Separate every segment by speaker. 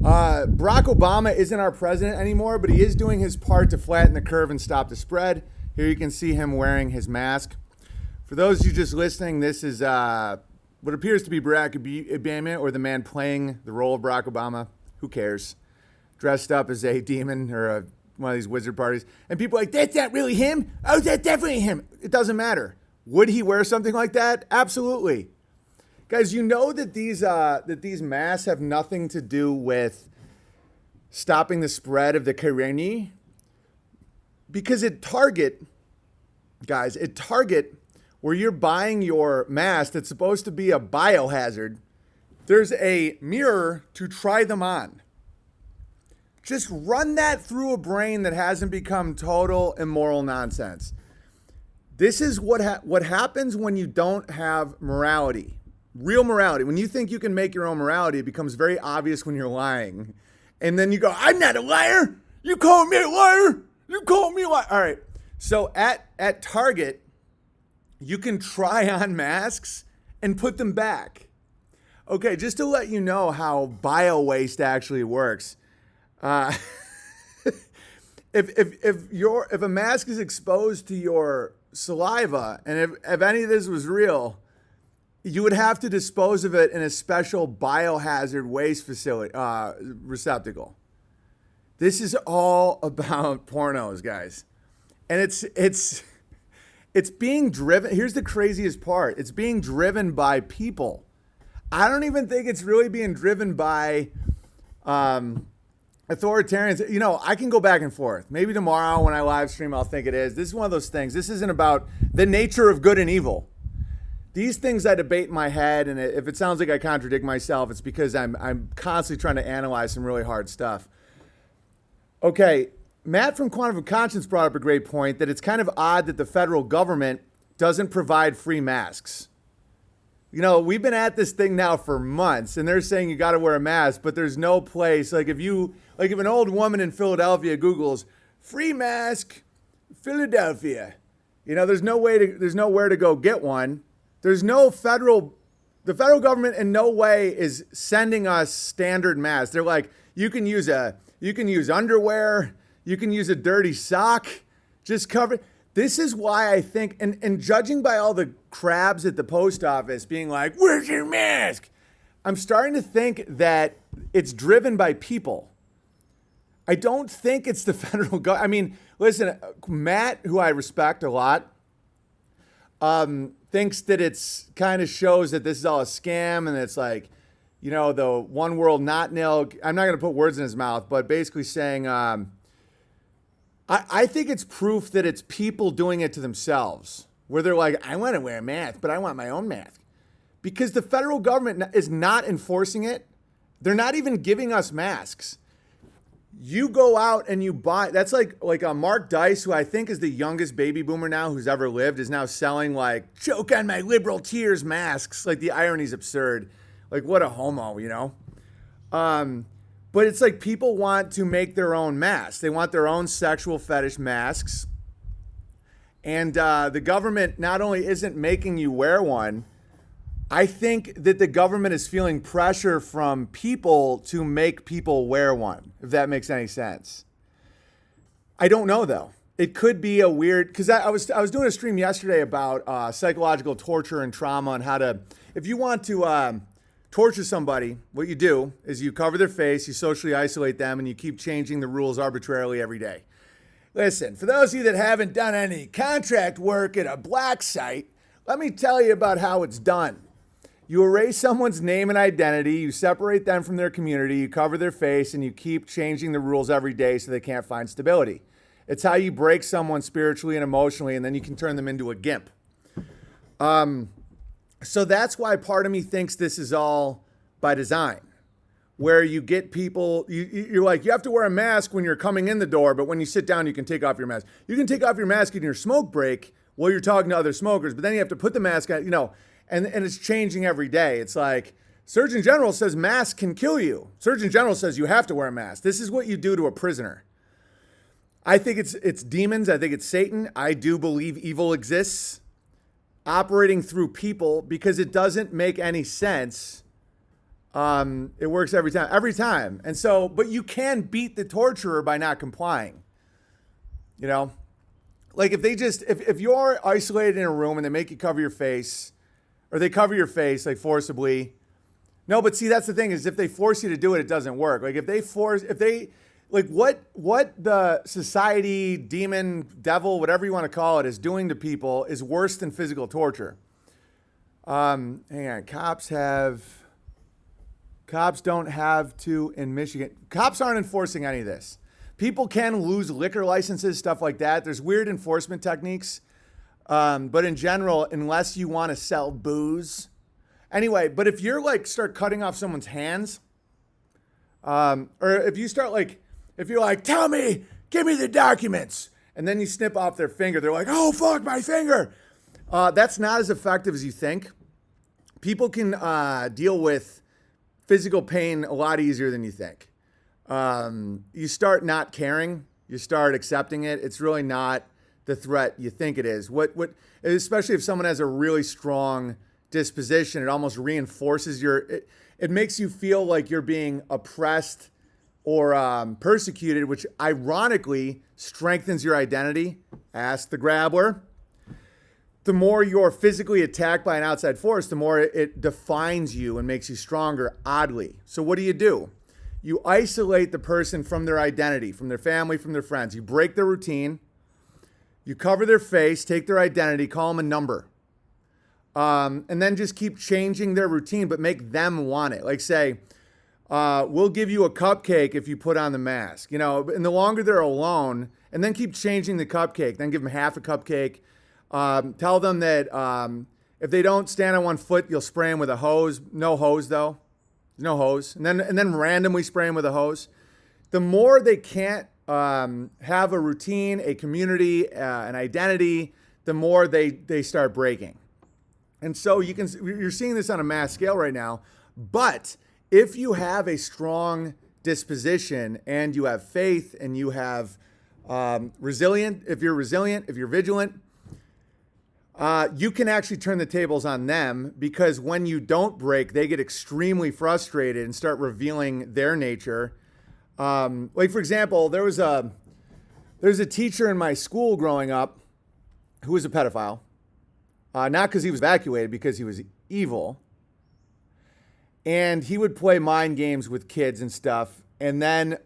Speaker 1: Barack Obama isn't our president anymore, but he is doing his part to flatten the curve and stop the spread. Here you can see him wearing his mask. For those of you just listening, this is what appears to be Barack Obama, or the man playing the role of Barack Obama. Who cares? Dressed up as a demon or one of these wizard parties. And people are like, that's not really him? Oh, that's definitely him. It doesn't matter. Would he wear something like that? Absolutely. Guys, you know that these masks have nothing to do with stopping the spread of the Kireni, because at Target, guys, where you're buying your mask that's supposed to be a biohazard, there's a mirror to try them on. Just run that through a brain that hasn't become total immoral nonsense. This is what happens when you don't have morality. Real morality. When you think you can make your own morality, it becomes very obvious when you're lying. And then you go, I'm not a liar. You call me a liar. You call me a liar. All right. So at Target, you can try on masks and put them back. Okay, just to let you know how bio-waste actually works. If a mask is exposed to your saliva, and if any of this was real, you would have to dispose of it in a special biohazard waste facility receptacle. This is all about pornos, guys. And it's being driven. Here's the craziest part. It's being driven by people. I don't even think it's really being driven by authoritarians. You know, I can go back and forth. Maybe tomorrow when I live stream, I'll think it is. This is one of those things. This isn't about the nature of good and evil. These things I debate in my head, and if it sounds like I contradict myself, it's because I'm constantly trying to analyze some really hard stuff. Okay, Matt from Quantum of Conscience brought up a great point, that it's kind of odd that the federal government doesn't provide free masks. You know, we've been at this thing now for months, and they're saying you got to wear a mask, but there's no place. Like if an old woman in Philadelphia Googles free mask Philadelphia, you know, there's nowhere to go get one. The federal government in no way is sending us standard masks. They're like, you can use underwear, you can use a dirty sock, just cover. This is why I think, and judging by all the crabs at the post office being like, where's your mask? I'm starting to think that it's driven by people. I don't think it's the federal government. I mean, listen, Matt, who I respect a lot, thinks that it's kind of shows that this is all a scam, and it's like, you know, the one world not nil. I'm not going to put words in his mouth, but basically saying, I think it's proof that it's people doing it to themselves, where they're like, I want to wear a mask, but I want my own mask. Because the federal government is not enforcing it. They're not even giving us masks. You go out and you buy, that's like Mark Dice, who I think is the youngest baby boomer now who's ever lived, is now selling like choke on my liberal tears masks. Like the irony is absurd. Like what a homo, you know? But it's like people want to make their own masks. They want their own sexual fetish masks. And the government not only isn't making you wear one, I think that the government is feeling pressure from people to make people wear one, if that makes any sense. I don't know, though. It could be a weird, because I was doing a stream yesterday about psychological torture and trauma, and how to, if you want to torture somebody, what you do is you cover their face, you socially isolate them, and you keep changing the rules arbitrarily every day. Listen, for those of you that haven't done any contract work at a black site, let me tell you about how it's done. You erase someone's name and identity, you separate them from their community, you cover their face, and you keep changing the rules every day so they can't find stability. It's how you break someone spiritually and emotionally, and then you can turn them into a gimp. So that's why part of me thinks this is all by design, where you get people, you're like, you have to wear a mask when you're coming in the door, but when you sit down, you can take off your mask. You can take off your mask in your smoke break while you're talking to other smokers, but then you have to put the mask on, you know, and it's changing every day. It's like, Surgeon General says masks can kill you. Surgeon General says you have to wear a mask. This is what you do to a prisoner. I think it's demons. I think it's Satan. I do believe evil exists operating through people, because it doesn't make any sense It works every time. And so, but you can beat the torturer by not complying. You know, like if you're isolated in a room and they make you cover your face, or they cover your face like forcibly. No, but see, that's the thing is if they force you to do it, it doesn't work. Like like what the society, demon, devil, whatever you want to call it, is doing to people is worse than physical torture. Hang on, cops don't have to in Michigan. Cops aren't enforcing any of this. People can lose liquor licenses, stuff like that. There's weird enforcement techniques. But in general, unless you want to sell booze. Anyway, but if you're like start cutting off someone's hands, or if you start like, if you're like, tell me, give me the documents, and then you snip off their finger, they're like, oh, fuck my finger. That's not as effective as you think. People can deal with physical pain a lot easier than you think. You start not caring, you start accepting it. It's really not the threat you think it is. Especially if someone has a really strong disposition, it almost reinforces it makes you feel like you're being oppressed or persecuted, which ironically strengthens your identity. Ask the Grabbler. The more you're physically attacked by an outside force, the more it defines you and makes you stronger, oddly. So what do? You isolate the person from their identity, from their family, from their friends. You break their routine. You cover their face, take their identity, call them a number. And then just keep changing their routine, but make them want it. Like say, we'll give you a cupcake if you put on the mask. You know, and the longer they're alone, and then keep changing the cupcake. Then give them half a cupcake. Tell them that if they don't stand on one foot, you'll spray them with a hose. No hose, though. No hose. And then randomly spray them with a hose. The more they can't have a routine, a community, an identity, the more they start breaking. And so you're seeing this on a mass scale right now. But if you have a strong disposition and you have faith and you have if you're vigilant, you can actually turn the tables on them, because when you don't break, they get extremely frustrated and start revealing their nature. Like for example, there's a teacher in my school growing up who was a pedophile. Not because he was evacuated, because he was evil. And he would play mind games with kids and stuff. And then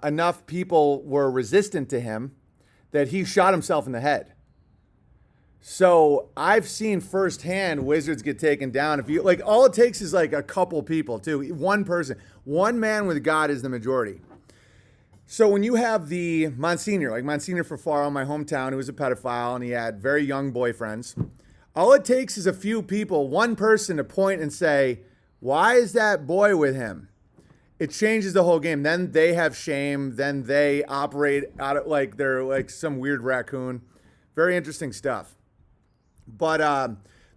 Speaker 1: enough people were resistant to him that he shot himself in the head. So I've seen firsthand wizards get taken down. If you like, all it takes is like a couple people too. One person, one man with God is the majority. So when you have the Monsignor, like Monsignor Fafaro in my hometown, who was a pedophile and he had very young boyfriends, all it takes is a few people, one person to point and say, why is that boy with him? It changes the whole game. Then they have shame. Then they operate out of like they're like some weird raccoon. Very interesting stuff. But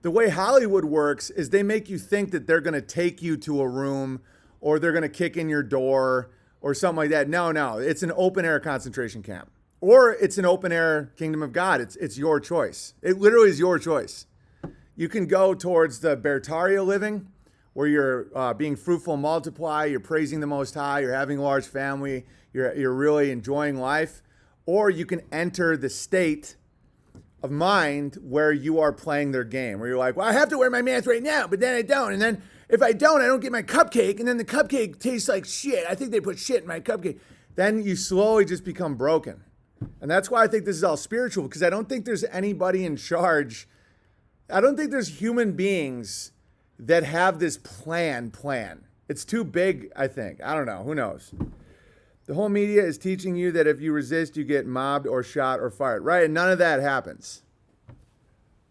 Speaker 1: the way Hollywood works is they make you think that they're going to take you to a room or they're going to kick in your door or something like that. No. It's an open air concentration camp. Or it's an open air kingdom of God. It's your choice. It literally is your choice. You can go towards the Bertaria living, where you're being fruitful and multiply, you're praising the Most High, you're having a large family, you're really enjoying life. Or you can enter the state of mind where you are playing their game, where you're like, well, I have to wear my mask right now, but then I don't. And then if I don't get my cupcake, and then the cupcake tastes like shit. I think they put shit in my cupcake. Then you slowly just become broken. And that's why I think this is all spiritual, because I don't think there's anybody in charge. I don't think there's human beings that have this plan. It's too big, I think. I don't know. Who knows? The whole media is teaching you that if you resist, you get mobbed or shot or fired. Right? And none of that happens.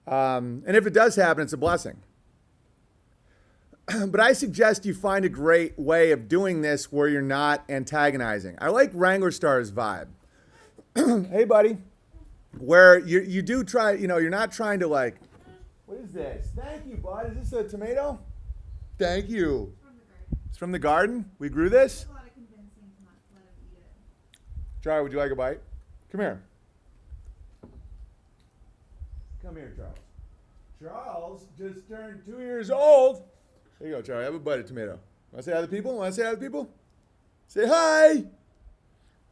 Speaker 1: And if it does happen, it's a blessing. But I suggest you find a great way of doing this where you're not antagonizing. I like Wrangler Star's vibe. Hey, buddy. Where you do try, you're not trying to like, what is this? Thank you, bud. Is this a tomato? Thank you. It's from the garden? We grew this? Charlie, would you like a bite? Come here. Come here, Charles. Charles just turned 2 years old. There you go, Charlie. Have a bite of tomato. Want to say hi to the people? Want to say hi to the people? Say hi! All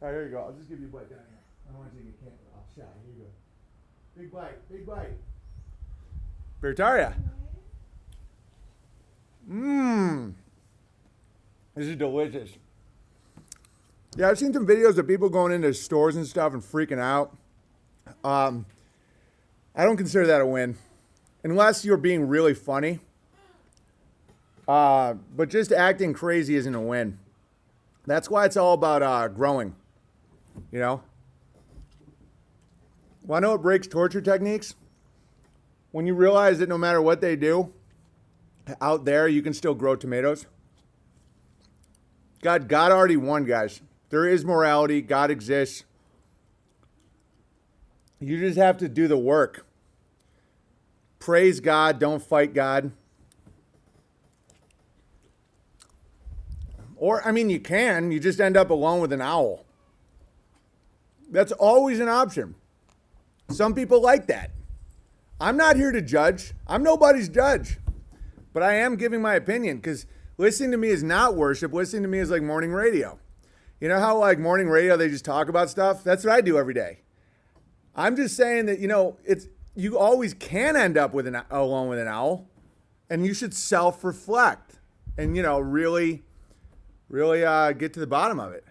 Speaker 1: right, here you go. I'll just give you a bite down here. I don't want you to get cancer. Oh, shot. Here you go. Big bite. Big bite. Bertaria. Mmm. This is delicious. Yeah, I've seen some videos of people going into stores and stuff and freaking out. I don't consider that a win. Unless you're being really funny. But just acting crazy isn't a win. That's why it's all about growing. You know? Want to know what breaks torture techniques? When you realize that no matter what they do, out there you can still grow tomatoes. God already won, guys. There is morality. God exists. You just have to do the work. Praise God. Don't fight God. Or, I mean, you can. You just end up alone with an owl. That's always an option. Some people like that. I'm not here to judge. I'm nobody's judge. But I am giving my opinion because listening to me is not worship. Listening to me is like morning radio. You know how like morning radio, they just talk about stuff? That's what I do every day. I'm just saying that, you always can end up with alone with an owl. And you should self-reflect and, really get to the bottom of it.